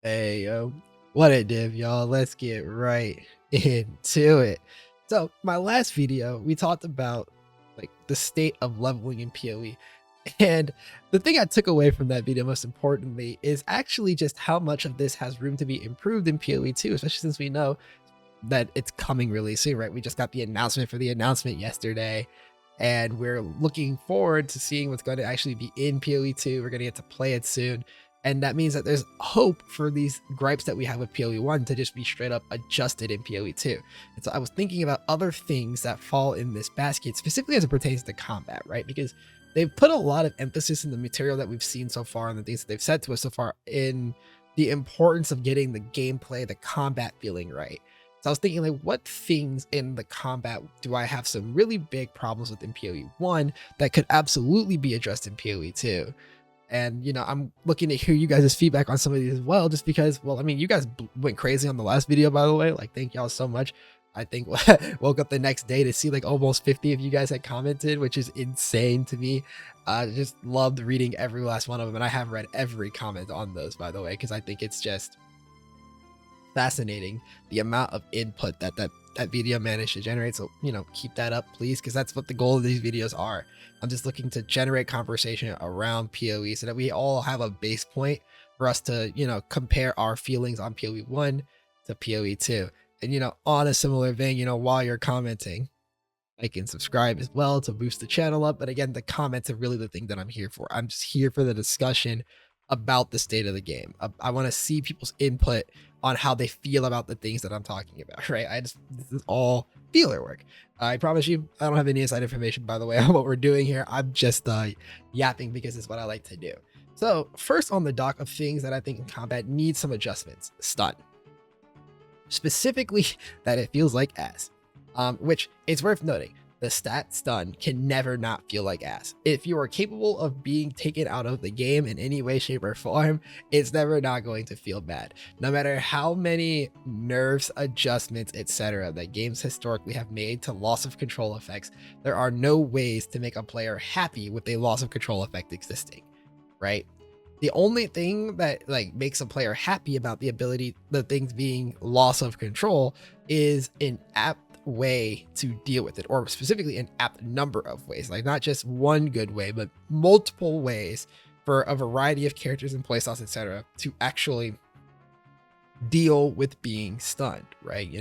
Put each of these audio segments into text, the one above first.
Hey, yo, what a div, y'all. Let's get right into it. So, my last video, we talked about like the state of leveling in PoE. And the thing I took away from that video, most importantly, is actually just how much of this has room to be improved in PoE too, especially since we know that it's coming really soon, right? We just got the announcement for the announcement yesterday, and we're looking forward to seeing what's going to actually be in PoE 2. We're going to get to play it soon. And that means that there's hope for these gripes that we have with PoE 1 to just be straight up adjusted in PoE 2. And so I was thinking about other things that fall in this basket, specifically as it pertains to combat, right? Because they've put a lot of emphasis in the material that we've seen so far and the things that they've said to us so far in the importance of getting the gameplay, the combat feeling right. So I was thinking, like, what things in the combat do I have some really big problems with in PoE 1 that could absolutely be addressed in PoE 2? And, I'm looking to hear you guys' feedback on some of these as well, just because, well, I mean, you guys went crazy on the last video, by the way. Like, thank y'all so much. I think woke up the next day to see like almost 50 of you guys had commented, which is insane to me. Just loved reading every last one of them. And I have read every comment on those, by the way, because I think it's just fascinating the amount of input that video managed to generate. So keep that up, please, because that's what the goal of these videos are. I'm just looking to generate conversation around PoE so that we all have a base point for us to compare our feelings on PoE 1 to PoE 2. And on a similar vein, while you're commenting, like and subscribe as well to boost the channel up. But again, the comments are really the thing that I'm here for. I'm just here for the discussion about the state of the game. I want to see people's input on how they feel about the things that I'm talking about, right? This is all feeler work. I promise you, I don't have any inside information, by the way, on what we're doing here. I'm just yapping because it's what I like to do. So first on the dock of things that I think in combat need some adjustments, stun. Specifically, that it feels like ass, which it's worth noting. The stat stun can never not feel like ass. If you are capable of being taken out of the game in any way, shape, or form, it's never not going to feel bad. No matter how many nerfs, adjustments, etc. that games historically have made to loss of control effects, there are no ways to make a player happy with a loss of control effect existing, right? The only thing that makes a player happy about the things being loss of control is an apt way to deal with it, or specifically an apt number of ways, like not just one good way, but multiple ways for a variety of characters and playstyles, etc., to actually deal with being stunned, right?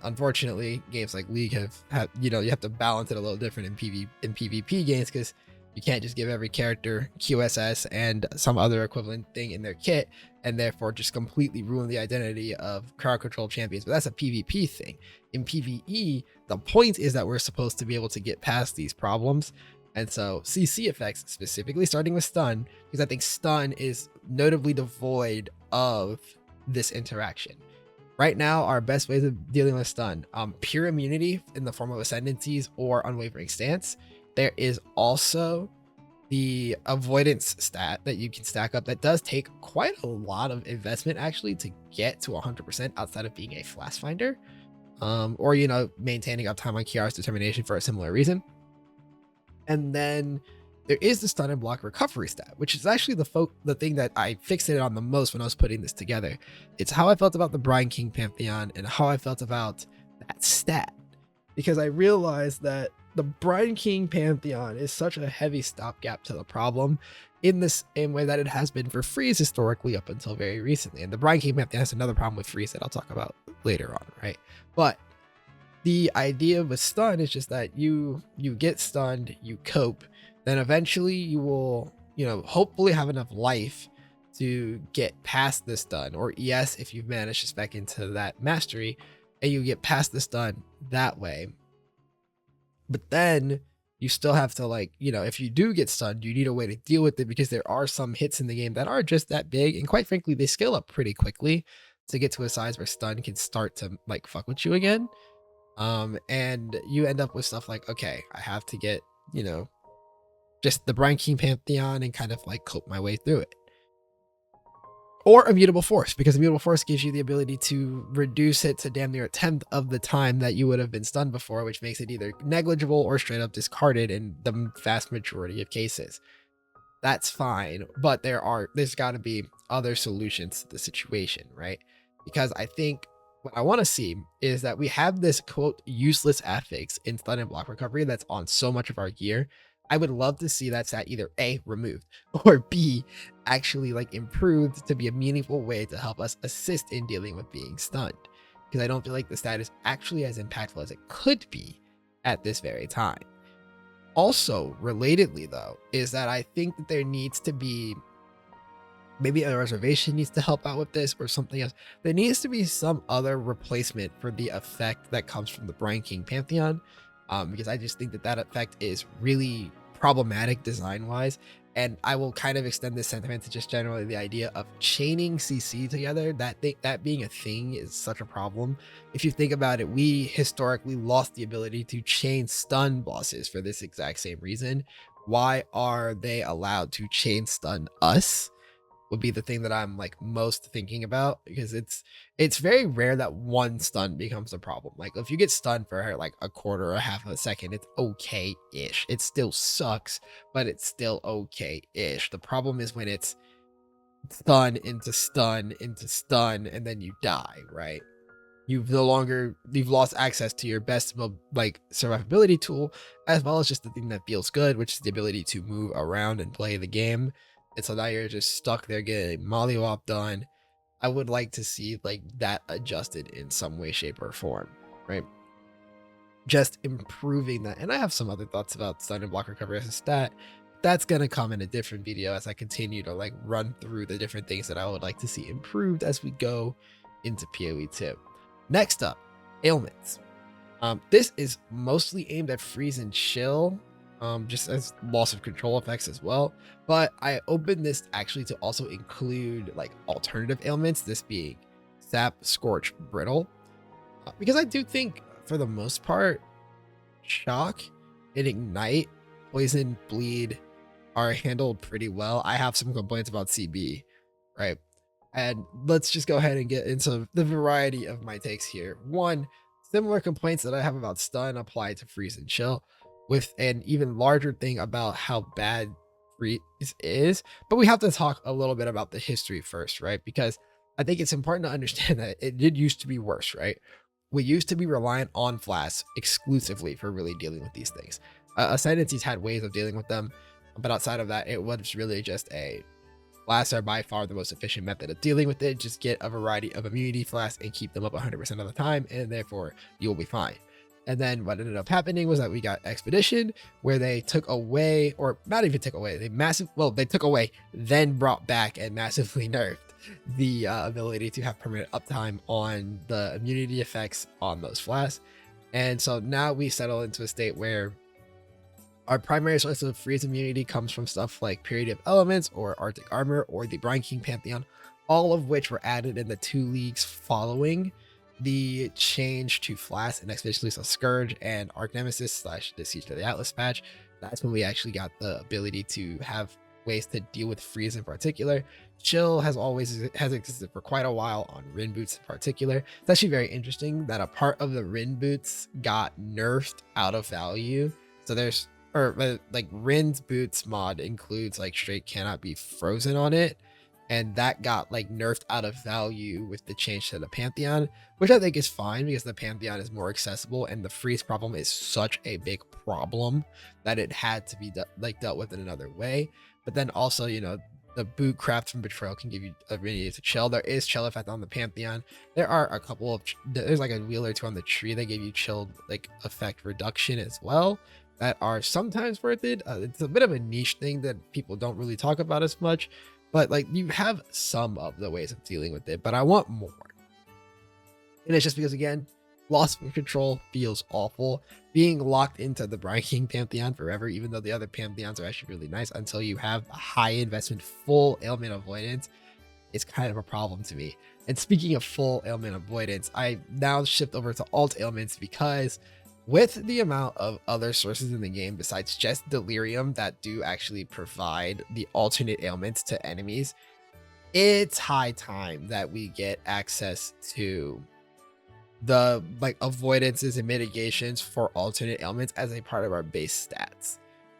Unfortunately, games like League have you have to balance it a little different in PvP games, because you can't just give every character QSS and some other equivalent thing in their kit and therefore just completely ruin the identity of crowd control champions. But that's a PvP thing. In PvE, the point is that we're supposed to be able to get past these problems. And so CC effects, specifically starting with stun, because I think stun is notably devoid of this interaction. Right now, our best ways of dealing with stun, pure immunity in the form of ascendancies or unwavering stance. There is also the avoidance stat that you can stack up that does take quite a lot of investment actually to get to 100% outside of being a flask finder, or maintaining uptime on Kiara's determination for a similar reason. And then there is the stun and block recovery stat, which is actually the thing that I fixated on the most when I was putting this together. It's how I felt about the Brine King Pantheon and how I felt about that stat, because I realized that the Brine King Pantheon is such a heavy stopgap to the problem in the same way that it has been for freeze historically up until very recently. And the Brine King Pantheon has another problem with freeze that I'll talk about later on, right? But the idea with stun is just that you get stunned, you cope, then eventually you will, hopefully have enough life to get past the stun, or ES if you've managed to spec into that mastery, and you get past the stun that way. But then you still have to if you do get stunned, you need a way to deal with it, because there are some hits in the game that are just that big. And quite frankly, they scale up pretty quickly to get to a size where stun can start to fuck with you again. And you end up with stuff like, okay, I have to get, just the Brine King Pantheon and kind of cope my way through it. Or Immutable Force, because Immutable Force gives you the ability to reduce it to damn near a tenth of the time that you would have been stunned before, which makes it either negligible or straight up discarded in the vast majority of cases. that's fine, but there's got to be other solutions to the situation, right? Because I think what I want to see is that we have this quote useless affix in stun and block recovery that's on so much of our gear. I would love to see that stat either A, removed, or B, actually like improved to be a meaningful way to help us assist in dealing with being stunned. Because I don't feel like the stat is actually as impactful as it could be at this very time. Also, relatedly though, is that I think that there needs to be maybe a reservation needs to help out with this or something else. There needs to be some other replacement for the effect that comes from the Brine King Pantheon, because I just think that that effect is really problematic design wise. And I will kind of extend this sentiment to just generally the idea of chaining CC together. That being a thing is such a problem. If you think about it, we historically lost the ability to chain stun bosses for this exact same reason. Why are they allowed to chain stun us? Would be the thing that I'm like most thinking about, because it's very rare that one stun becomes a problem. Like if you get stunned for like a quarter or a half of a second, it's okay-ish. It still sucks, but it's still okay-ish. The problem is when it's stun into stun into stun and then you die, right? You've lost access to your best like survivability tool, as well as just the thing that feels good, which is the ability to move around and play the game. And so now you're just stuck there getting mollywop done. I would like to see like that adjusted in some way, shape, or form, right? Just improving that. And I have some other thoughts about stun and block recovery as a stat. That's gonna come in a different video as I continue to like run through the different things that I would like to see improved as we go into PoE 2. Next up, ailments. This is mostly aimed at freeze and chill, just as loss of control effects as well. But I opened this actually to also include like alternative ailments, this being sap, scorch, brittle, because I do think for the most part, shock and ignite, poison, bleed are handled pretty well. I have some complaints about CB, right? And let's just go ahead and get into the variety of my takes here. One, similar complaints that I have about stun apply to freeze and chill, with an even larger thing about how bad freeze is. But we have to talk a little bit about the history first, right? Because I think it's important to understand that it did used to be worse, right? We used to be reliant on flasks exclusively for really dealing with these things. Ascendancies had ways of dealing with them, but outside of that, it was really just a flasks are by far the most efficient method of dealing with it. Just get a variety of immunity flasks and keep them up 100% of the time, and therefore you'll be fine. And then what ended up happening was that we got Expedition, where they took away, or not even took away, they took away, then brought back and massively nerfed the ability to have permanent uptime on the immunity effects on those flasks. And so now we settle into a state where our primary source of freeze immunity comes from stuff like Period of Elements or Arctic Armor or the Brine King Pantheon, all of which were added in the 2 leagues following the change to Flask and Expedition Lethal Scourge and Arc Nemesis / the Siege to the Atlas patch. That's when we actually got the ability to have ways to deal with freeze in particular. Chill has existed for quite a while on Rin boots in particular. It's actually very interesting that a part of the Rin boots got nerfed out of value. So there's like Rin's boots mod includes like straight cannot be frozen on it, and that got like nerfed out of value with the change to the Pantheon, which I think is fine because the Pantheon is more accessible and the freeze problem is such a big problem that it had to be dealt with in another way. But then also, you know, the boot craft from Betrayal can give you ability to chill. There is chill effect on the Pantheon. There are a couple of there's like a wheel or two on the tree that give you chill like effect reduction as well, that are sometimes worth it. It's a bit of a niche thing that people don't really talk about as much, but like you have some of the ways of dealing with it, but I want more. And it's just because, again, loss of control feels awful. Being locked into the Brine King Pantheon forever, even though the other Pantheons are actually really nice, until you have a high investment full ailment avoidance, is kind of a problem to me. And speaking of full ailment avoidance, I now shift over to alt ailments because with the amount of other sources in the game besides just Delirium that do actually provide the alternate ailments to enemies, it's high time that we get access to the like avoidances and mitigations for alternate ailments as a part of our base stats,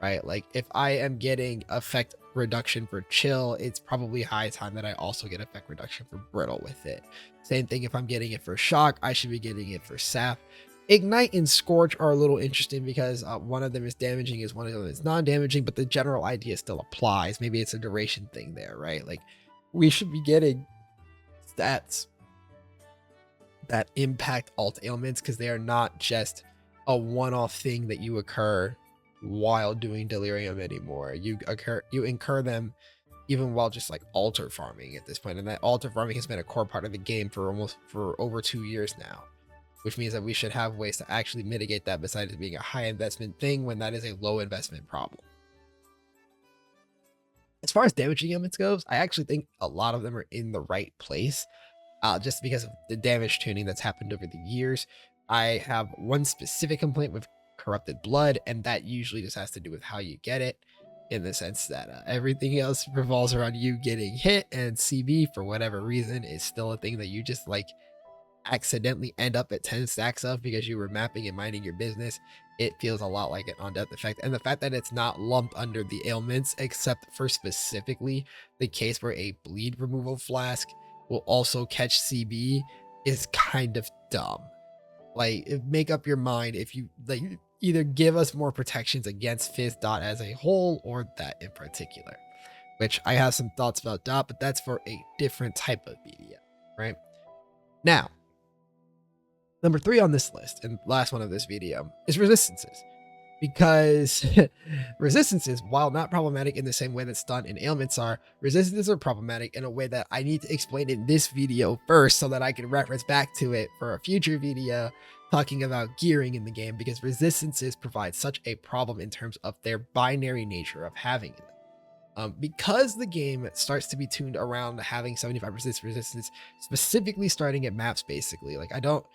right? Like if I am getting effect reduction for chill, it's probably high time that I also get effect reduction for brittle with it. Same thing if I'm getting it for shock, I should be getting it for sap. Ignite and Scorch are a little interesting because one of them is damaging, one of them is non-damaging, but the general idea still applies. Maybe it's a duration thing there, right? Like we should be getting stats that impact alt ailments because they are not just a one-off thing that you occur while doing delirium anymore. You incur them even while just like altar farming at this point, and that altar farming has been a core part of the game for over 2 years now, which means that we should have ways to actually mitigate that besides it being a high investment thing when that is a low investment problem. As far as damaging ailments goes, I actually think a lot of them are in the right place, just because of the damage tuning that's happened over the years. I have one specific complaint with corrupted blood, and that usually just has to do with how you get it, in the sense that everything else revolves around you getting hit, and CB for whatever reason is still a thing that you just like accidentally end up at 10 stacks of because you were mapping and minding your business. It feels a lot like an on-death effect, and the fact that it's not lumped under the ailments except for specifically the case where a bleed removal flask will also catch CB is kind of dumb. Like, make up your mind if you like either give us more protections against Fizz Dot as a whole or that in particular, which I have some thoughts about Dot, but that's for a different type of media, right? Now, number 3 on this list, and last one of this video, is resistances. Because resistances, while not problematic in the same way that stun and ailments are, resistances are problematic in a way that I need to explain in this video first so that I can reference back to it for a future video talking about gearing in the game, because resistances provide such a problem in terms of their binary nature of having them. Because the game starts to be tuned around having 75% resistance, specifically starting at maps, basically. Like, I don't,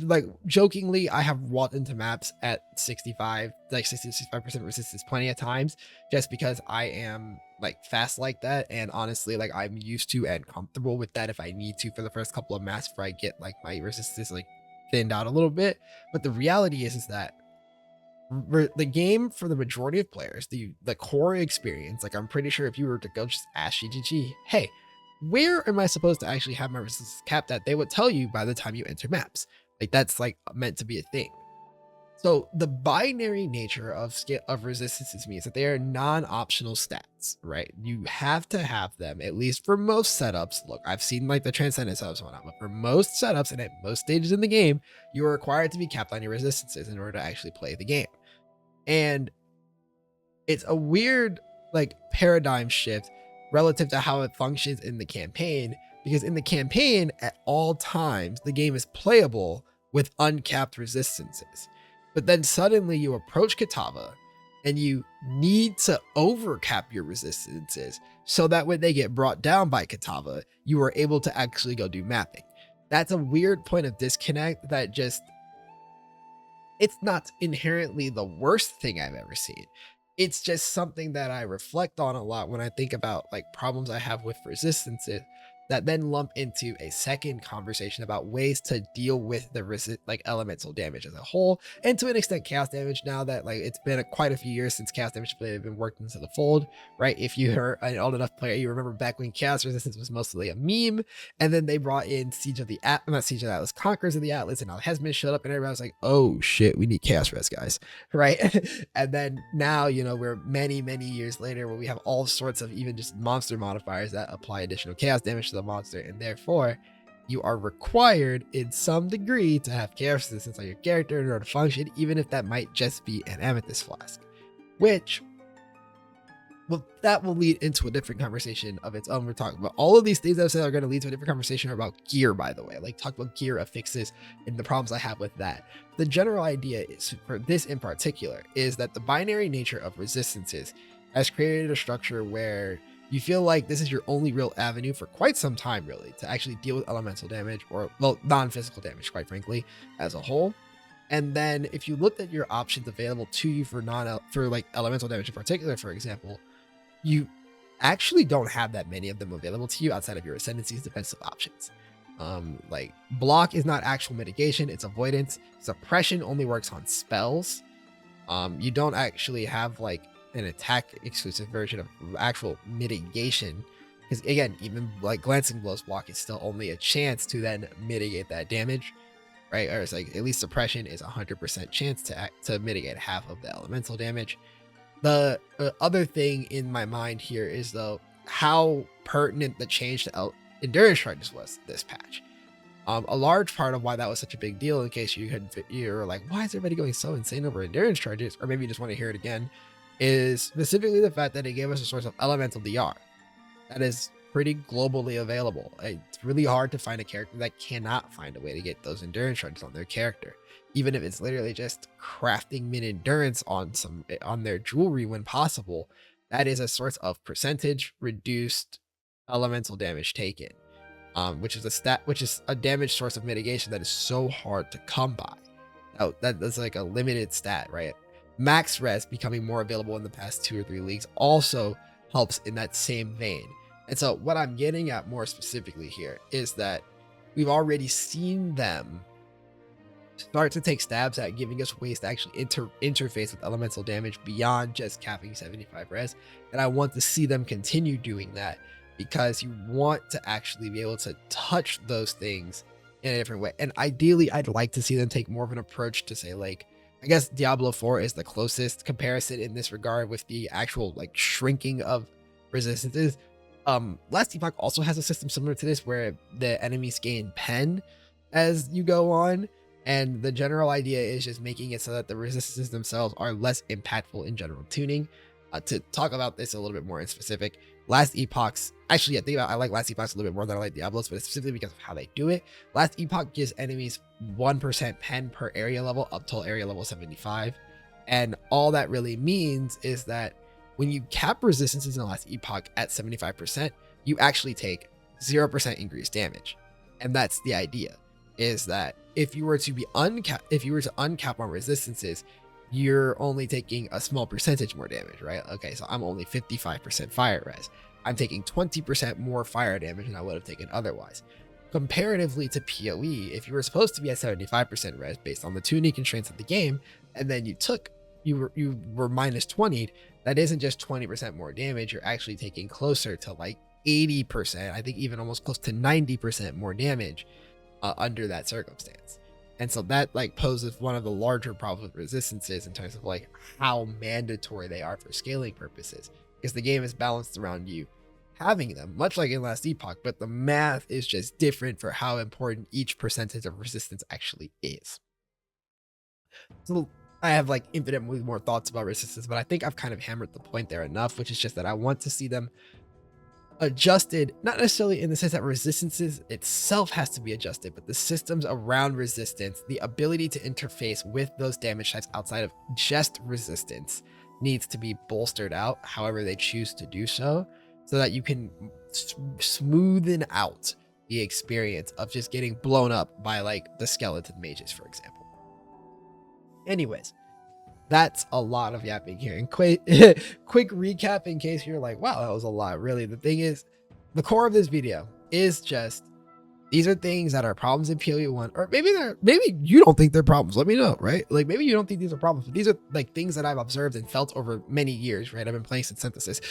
like, jokingly, I have walked into maps at 65% resistance plenty of times, just because I am like fast like that, and honestly, like, I'm used to and comfortable with that if I need to for the first couple of maps before I get like my resistance like thinned out a little bit. But the reality is that the game, for the majority of players, the core experience, like, I'm pretty sure if you were to go just ask GGG, hey, where am I supposed to actually have my resistance capped at, they would tell you by the time you enter maps. Like, that's like meant to be a thing. So the binary nature of resistances means that they are non-optional stats, right? You have to have them, at least for most setups. Look, I've seen like the Transcendent setups whatnot, but for most setups and at most stages in the game, you are required to be capped on your resistances in order to actually play the game. And it's a weird like paradigm shift relative to how it functions in the campaign, because in the campaign at all times the game is playable with uncapped resistances. But then suddenly you approach Kitava and you need to overcap your resistances so that when they get brought down by Kitava, you are able to actually go do mapping. That's a weird point of disconnect that just, it's not inherently the worst thing I've ever seen. It's just something that I reflect on a lot when I think about like problems I have with resistances that then lump into a second conversation about ways to deal with the like elemental damage as a whole, and to an extent chaos damage, now that like it's been quite a few years since chaos damage have been worked into the fold, right? If you're an old enough player, you remember back when chaos resistance was mostly a meme, and then they brought in Siege of the not Siege of the Atlas, Conquerors of the Atlas, and Hesman showed up, and everybody was like, oh shit, we need chaos res, guys, right? And then now, you know, we're many years later where we have all sorts of even just monster modifiers that apply additional chaos damage to the monster, and therefore you are required in some degree to have chaos resistance on your character in order to function, even if that might just be an amethyst flask, which, well, that will lead into a different conversation of its own. We're talking about all of these things I've said are going to lead to a different conversation about gear, by the way, like talk about gear affixes and the problems I have with that. The general idea is, for this in particular, is that the binary nature of resistances has created a structure where you feel like this is your only real avenue for quite some time, really, to actually deal with elemental damage, or, well, non-physical damage, quite frankly, as a whole. And then if you looked at your options available to you for like elemental damage in particular, for example, you actually don't have that many of them available to you outside of your Ascendancy's defensive options. Like, block is not actual mitigation, it's avoidance. Suppression only works on spells. You don't actually have like an attack exclusive version of actual mitigation. Because again, even like glancing blows block is still only a chance to then mitigate that damage, right? Or it's like at least suppression is 100% chance to mitigate half of the elemental damage. The other thing in my mind here is though how pertinent the change to endurance charges was this patch. A large part of why that was such a big deal, in case you're like, why is everybody going so insane over endurance charges, or maybe you just want to hear it again, is specifically the fact that it gave us a source of elemental DR that is pretty globally available. It's really hard to find a character that cannot find a way to get those endurance charges on their character, even if it's literally just crafting min endurance on their jewelry when possible. That is a source of percentage reduced elemental damage taken, which is a damage source of mitigation that is so hard to come by. Now, that's like a limited stat, right? Max res becoming more available in the past 2 or 3 leagues also helps in that same vein. And so what I'm getting at more specifically here is that we've already seen them start to take stabs at giving us ways to actually interface with elemental damage beyond just capping 75 res. And I want to see them continue doing that, because you want to actually be able to touch those things in a different way. And ideally, I'd like to see them take more of an approach to say, like, I guess Diablo 4 is the closest comparison in this regard with the actual like shrinking of resistances. Last Epoch also has a system similar to this where the enemies gain pen as you go on. And the general idea is just making it so that the resistances themselves are less impactful in general tuning. To talk about this a little bit more in specific, Last Epoch's actually, yeah, think about it, I like Last Epoch's a little bit more than I like Diablo's, but it's specifically because of how they do it. Last Epoch gives enemies 1% pen per area level up till area level 75. And all that really means is that when you cap resistances in Last Epoch at 75%, you actually take 0% increased damage. And that's the idea, is that if you were to uncap on resistances, you're only taking a small percentage more damage, right? Okay, so I'm only 55% fire res. I'm taking 20% more fire damage than I would have taken otherwise. Comparatively to PoE, if you were supposed to be at 75% res based on the tuning constraints of the game, and then you were minus 20, that isn't just 20% more damage, you're actually taking closer to like 80%, I think even almost close to 90% more damage under that circumstance. And so that like poses one of the larger problems with resistances in terms of like how mandatory they are for scaling purposes, because the game is balanced around you having them, much like in Last Epoch, but the math is just different for how important each percentage of resistance actually is. So I have like infinitely more thoughts about resistance, but I think I've kind of hammered the point there enough, which is just that I want to see them adjusted, not necessarily in the sense that resistances itself has to be adjusted, but the systems around resistance, the ability to interface with those damage types outside of just resistance, needs to be bolstered out however they choose to do so that you can smoothen out the experience of just getting blown up by like the skeleton mages, for example. Anyways, that's a lot of yapping here. And quick recap in case you're like, wow, that was a lot. Really, the thing is, the core of this video is just, these are things that are problems in PoE 1, or maybe you don't think they're problems. Let me know, right? Like maybe you don't think these are problems, but these are like things that I've observed and felt over many years, right? I've been playing since Synthesis,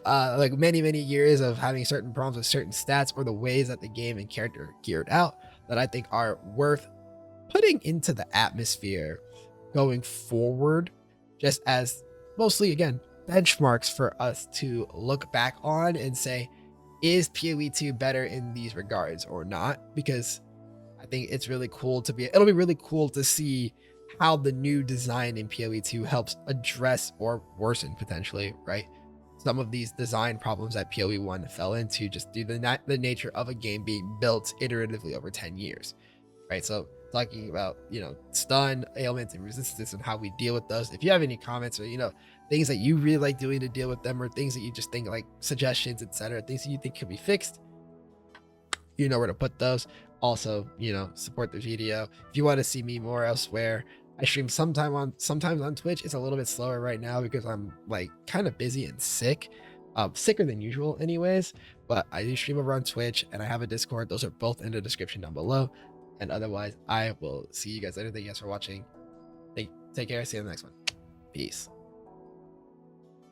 like many years of having certain problems with certain stats or the ways that the game and character are geared out that I think are worth putting into the atmosphere going forward, just as mostly, again, benchmarks for us to look back on and say, is PoE 2 better in these regards or not? Because I think it's really cool it'll be really cool to see how the new design in PoE 2 helps address or worsen potentially, right, some of these design problems that PoE 1 fell into just due to the nature of a game being built iteratively over 10 years, right? So talking about, stun, ailments, and resistance and how we deal with those. If you have any comments or, things that you really like doing to deal with them, or things that you just think like suggestions, etc., things that you think can be fixed, you know where to put those. Also, support the video. If you want to see me more elsewhere, I stream sometimes on Twitch. It's a little bit slower right now because I'm like kind of busy and sick, sicker than usual anyways, but I do stream over on Twitch and I have a Discord. Those are both in the description down below. And otherwise, I will see you guys later. Thank you guys for watching. Take care. See you in the next one. Peace.